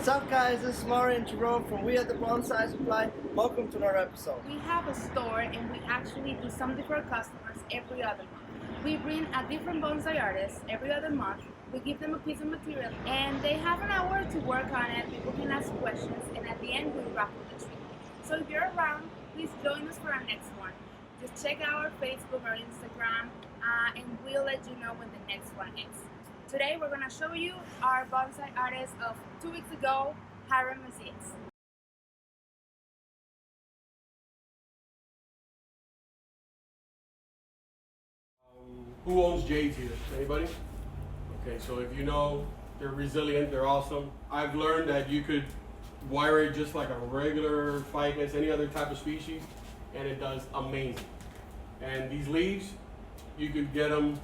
What's up, guys? This is Mario and Jerome from We At The Bonsai Supply. Welcome to another episode. We have a store and we actually do something for our customers every other month. We bring a different bonsai artist every other month. We give them a piece of material and they have an hour to work on it. People can ask questions and at the end we raffle the tree. So if you're around, please join us for our next one. Just check out our Facebook or Instagram and we'll let you know when the next one is. Today we're going to show you our bonsai artist of 2 weeks ago, Hiram Macias. Who owns Jades here? Anybody? Okay, so if you know, they're resilient, they're awesome. I've learned that you could wire it just like a regular ficus, any other type of species, and it does amazing. And these leaves, you could get them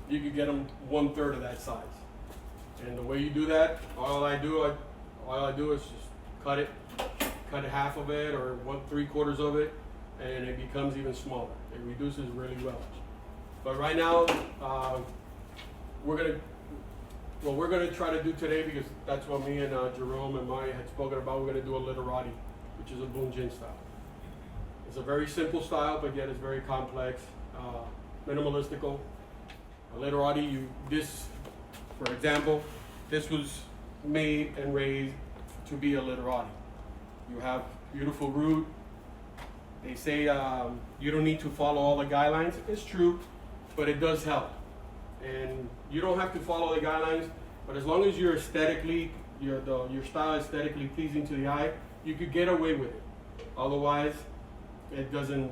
1/3 of that size. And the way you do that, all I do is just cut half of it or 1/3 of it, and it becomes even smaller. It reduces really well. But right now, we're gonna try to do today, because that's what me and Jerome and Maya had spoken about. We're gonna do a literati, which is a bunjin style. It's a very simple style, but yet it's very complex, minimalistical. A literati, for example, this was made and raised to be a literati. You have beautiful root. They say you don't need to follow all the guidelines. It's true, but it does help. And you don't have to follow the guidelines, but as long as you're aesthetically, your style is aesthetically pleasing to the eye, you could get away with it. Otherwise, it doesn't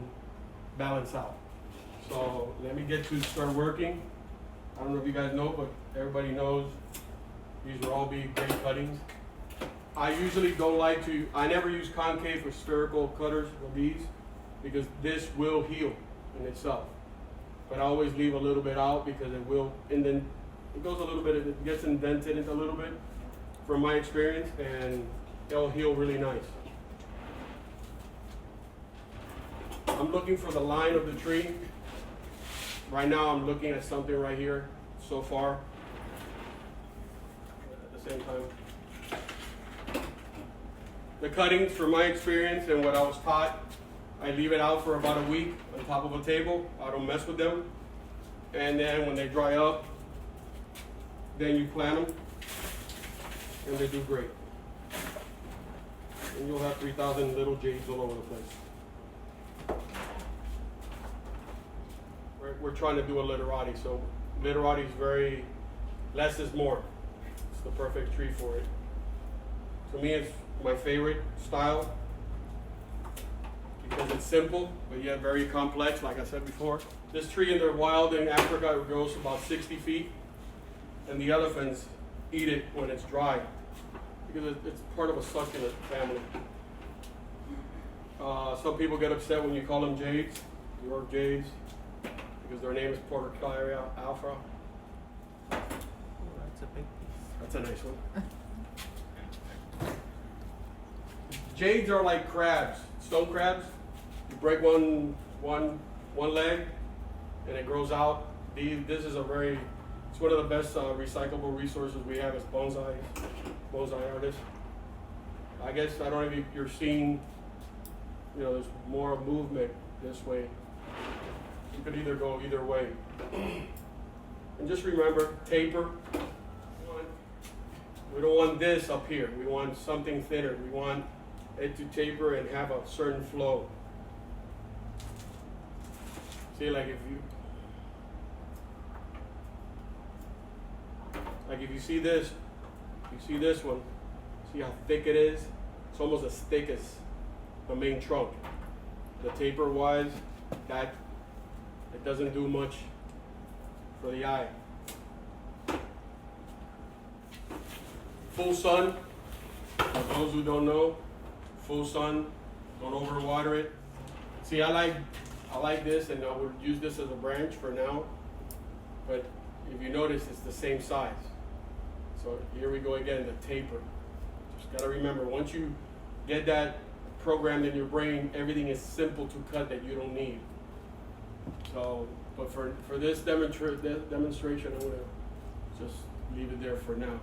balance out. So let me get to start working. I don't know if you guys know, but everybody knows these will all be great cuttings. I usually I never use concave or spherical cutters of these, because this will heal in itself. But I always leave a little bit out because it will, and then it goes a little bit, it gets indented a little bit from my experience, and it'll heal really nice. I'm looking for the line of the tree. Right now I'm looking at something right here so far at the same time. The cuttings, from my experience and what I was taught, I leave it out for about a week on top of a table. I don't mess with them. And then when they dry up, then you plant them and they do great. And you'll have 3,000 little jades all over the place. We're trying to do a literati, so literati is less is more. It's the perfect tree for it. To me, it's my favorite style because it's simple, but yet very complex, like I said before. This tree in the wild in Africa grows about 60 feet, and the elephants eat it when it's dry because it's part of a succulent family. Some people get upset when you call them Jades, your Jades, because their name is Portularia alpha. Oh, that's a big piece. That's a nice one. Jades are like crabs, stone crabs. You break one leg, and it grows out. This is it's one of the best recyclable resources we have as bonsai artists. I guess, I don't know if you're seeing, there's more movement this way. You could either go either way. And just remember, taper. We don't want this up here. We want something thinner. We want it to taper and have a certain flow. See, like if you see this, one, see how thick it is? It's almost as thick as the main trunk. The taper wise, it doesn't do much for the eye. Full sun, for those who don't know, full sun, don't overwater it. See, I like this, and I would use this as a branch for now, but if you notice, it's the same size. So here we go again, the taper. Just gotta remember, once you get that programmed in your brain, everything is simple to cut that you don't need. So, but for this demonstration, I'm gonna just leave it there for now.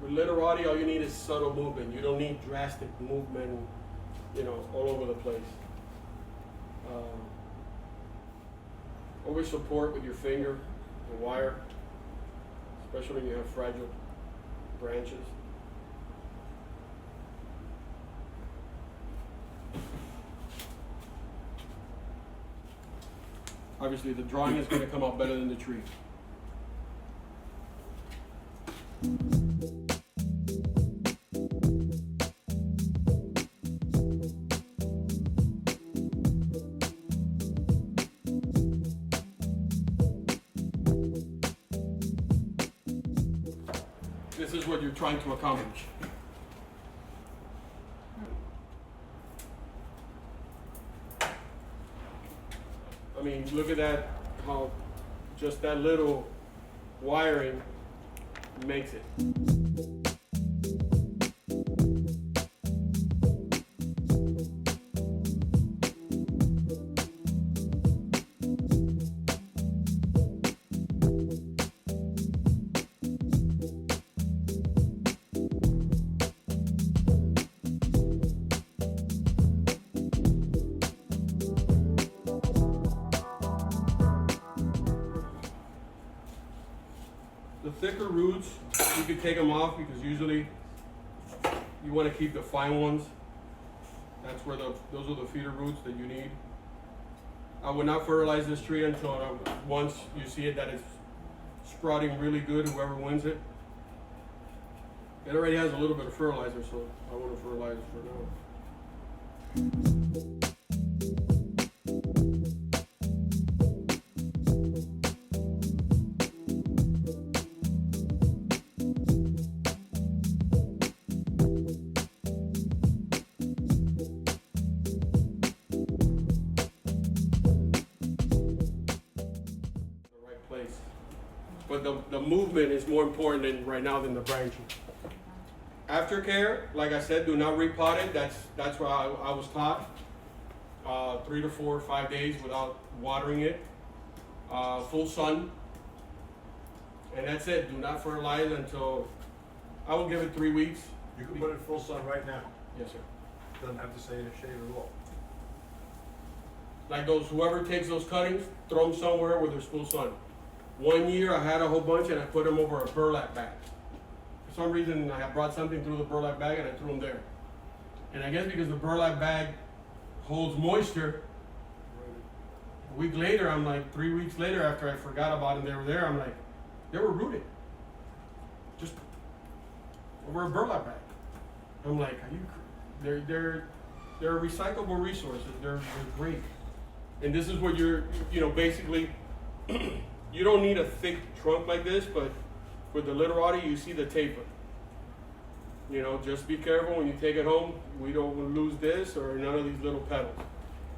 With literati, all you need is subtle movement. You don't need drastic movement, you know, all over the place. Always support with your finger, the wire, especially when you have fragile branches. Obviously, the drawing is going to come out better than the tree. This is what you're trying to accomplish. I mean, look at that, how just that little wiring makes it. The thicker roots, you can take them off because usually you want to keep the fine ones. That's where those are the feeder roots that you need. I would not fertilize this tree until once you see it that it's sprouting really good, whoever wins it. It already has a little bit of fertilizer, so I want to fertilize it for now. But the movement is more important right now than the branching. Aftercare, like I said, do not repot it. That's what I was taught. 3 to 4 or 5 days without watering it. Full sun. And that's it. Do not fertilize until, I will give it 3 weeks. You can put it in full sun right now. Yes, sir. Doesn't have to stay in the shade at all. Like whoever takes those cuttings, throw them somewhere where there's full sun. 1 year I had a whole bunch and I put them over a burlap bag. For some reason I brought something through the burlap bag and I threw them there. And I guess because the burlap bag holds moisture, a week later, I'm like 3 weeks later after I forgot about them, they were there, I'm like, they were rooted. Just over a burlap bag. I'm like, they're a recyclable resource. They're great. And this is what you're, basically, you don't need a thick trunk like this, but with the literati, you see the taper. Just be careful when you take it home. We don't lose this or none of these little petals.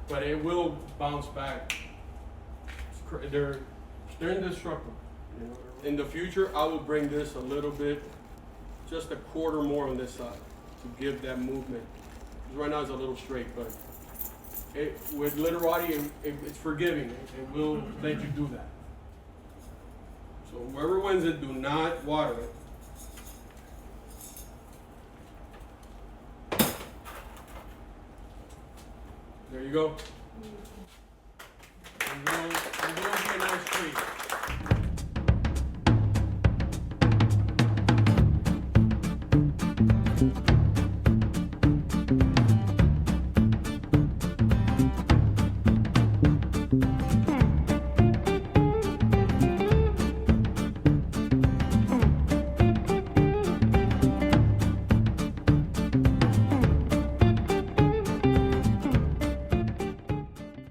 But it will bounce back. They're indestructible. In the future, I will bring this a little bit, just a quarter more on this side to give that movement. Because right now it's a little straight, but with literati, it's forgiving. It will let you do that. So whoever wins it, do not water it. There you go. And will be a nice tree.